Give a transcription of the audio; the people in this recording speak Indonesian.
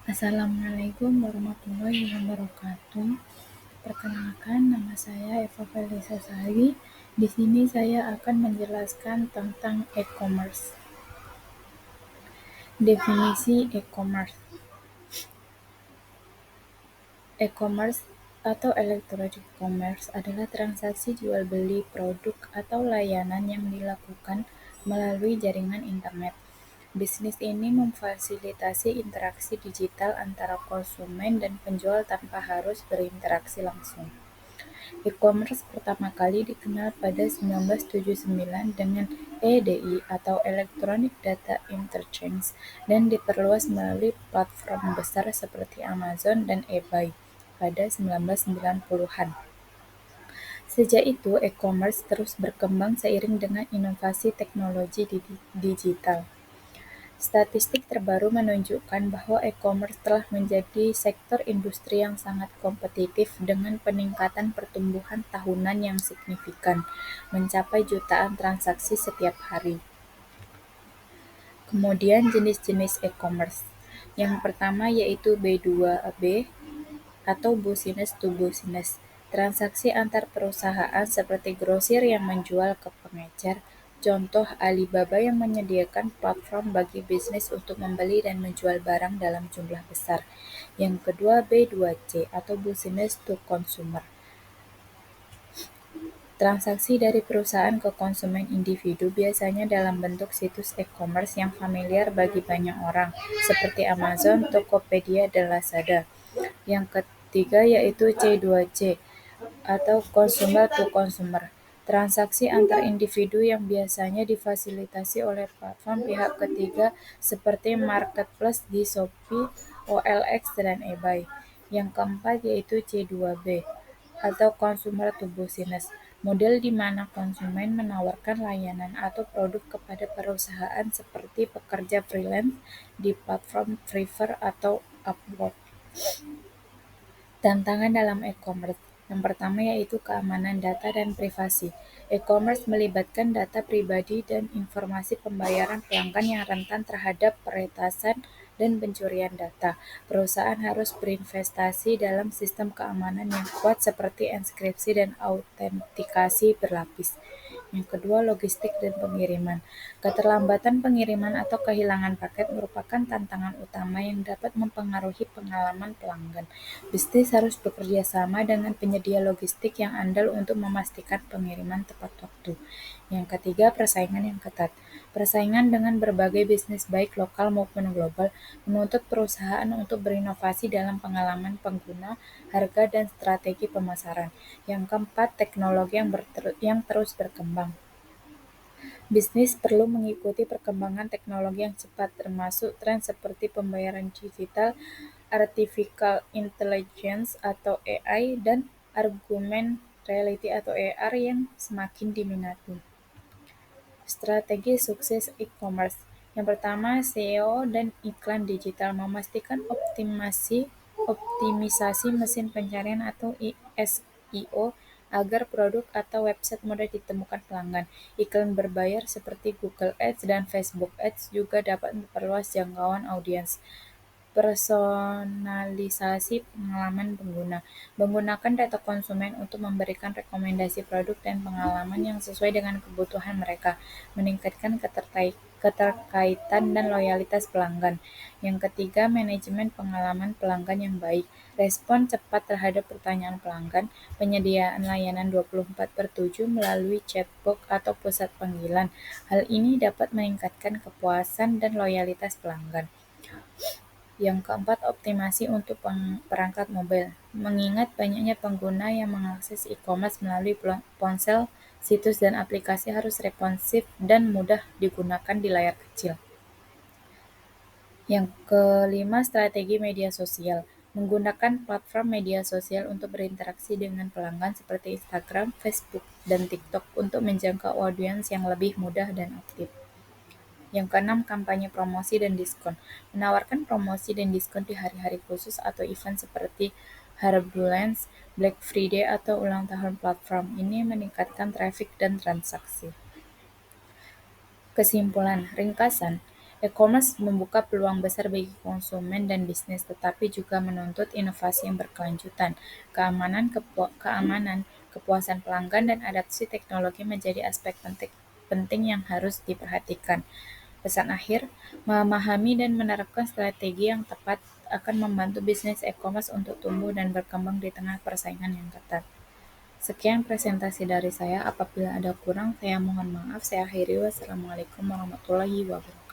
Assalamualaikum warahmatullahi wabarakatuh. Perkenalkan, nama saya Eva Felisa Sari. Di sini saya akan menjelaskan tentang e-commerce. Definisi e-commerce. E-commerce atau electronic commerce adalah transaksi jual beli produk atau layanan yang dilakukan melalui jaringan internet. Bisnis ini memfasilitasi interaksi digital antara konsumen dan penjual tanpa harus berinteraksi langsung. E-commerce pertama kali dikenal pada 1979 dengan EDI atau Electronic Data Interchange dan diperluas melalui platform besar seperti Amazon dan eBay pada 1990-an. Sejak itu, e-commerce terus berkembang seiring dengan inovasi teknologi digital. Statistik terbaru menunjukkan bahwa e-commerce telah menjadi sektor industri yang sangat kompetitif dengan peningkatan pertumbuhan tahunan yang signifikan, mencapai jutaan transaksi setiap hari. Kemudian jenis-jenis e-commerce. Yang pertama yaitu B2B atau business to business. Transaksi antar perusahaan seperti grosir yang menjual ke pengecer. Contoh Alibaba yang menyediakan platform bagi bisnis untuk membeli dan menjual barang dalam jumlah besar. Yang kedua B2C atau business to consumer. Transaksi dari perusahaan ke konsumen individu biasanya dalam bentuk situs e-commerce yang familiar bagi banyak orang, seperti Amazon, Tokopedia, dan Lazada. Yang ketiga yaitu C2C atau consumer to consumer. Transaksi antar individu yang biasanya difasilitasi oleh platform pihak ketiga seperti marketplace di Shopee, OLX, dan eBay. Yang keempat yaitu C2B atau consumer to business. Model di mana konsumen menawarkan layanan atau produk kepada perusahaan seperti pekerja freelance di platform Fiverr atau Upwork. Tantangan dalam e-commerce. Yang pertama yaitu keamanan data dan privasi. E-commerce melibatkan data pribadi dan informasi pembayaran pelanggan yang rentan terhadap peretasan dan pencurian data. Perusahaan harus berinvestasi dalam sistem keamanan yang kuat seperti enkripsi dan autentikasi berlapis. Yang kedua, logistik dan pengiriman. Keterlambatan pengiriman atau kehilangan paket merupakan tantangan utama yang dapat mempengaruhi pengalaman pelanggan. Bisnis harus bekerja sama dengan penyedia logistik yang andal untuk memastikan pengiriman tepat waktu. Yang ketiga, persaingan yang ketat. Persaingan dengan berbagai bisnis baik lokal maupun global menuntut perusahaan untuk berinovasi dalam pengalaman pengguna, harga, dan strategi pemasaran. Yang keempat, teknologi yang terus berkembang. Bisnis perlu mengikuti perkembangan teknologi yang cepat, termasuk tren seperti pembayaran digital, artificial intelligence atau AI, dan argumen reality atau AR yang semakin diminati. Strategi sukses e-commerce. Yang pertama, SEO dan iklan digital memastikan optimisasi mesin pencarian atau SEO agar produk atau website mudah ditemukan pelanggan. Iklan berbayar seperti Google Ads dan Facebook Ads juga dapat memperluas jangkauan audiens. Personalisasi pengalaman pengguna. Menggunakan data konsumen untuk memberikan rekomendasi produk dan pengalaman yang sesuai dengan kebutuhan mereka, meningkatkan keterkaitan dan loyalitas pelanggan. Yang ketiga, manajemen pengalaman pelanggan yang baik. Respon cepat terhadap pertanyaan pelanggan, penyediaan layanan 24/7 melalui chatbot atau pusat panggilan. Hal ini dapat meningkatkan kepuasan dan loyalitas pelanggan. Yang keempat, optimasi untuk perangkat mobil. Mengingat banyaknya pengguna yang mengakses e-commerce melalui ponsel, situs dan aplikasi harus responsif dan mudah digunakan di layar kecil. Yang kelima, strategi media sosial. Menggunakan platform media sosial untuk berinteraksi dengan pelanggan seperti Instagram, Facebook, dan TikTok untuk menjangkau audiens yang lebih mudah dan aktif. Yang keenam, kampanye promosi dan diskon. Menawarkan promosi dan diskon di hari-hari khusus atau event seperti Harbolnas, Black Friday, atau ulang tahun platform. Ini meningkatkan traffic dan transaksi. Kesimpulan, ringkasan, E-commerce membuka peluang besar bagi konsumen dan bisnis, tetapi juga menuntut inovasi yang berkelanjutan. Keamanan, kepuasan pelanggan, dan adaptasi teknologi menjadi aspek penting yang harus diperhatikan. Pesan akhir, memahami dan menerapkan strategi yang tepat akan membantu bisnis e-commerce untuk tumbuh dan berkembang di tengah persaingan yang ketat. Sekian presentasi dari saya. Apabila ada kurang, saya mohon maaf. Saya akhiri. Wassalamualaikum warahmatullahi wabarakatuh.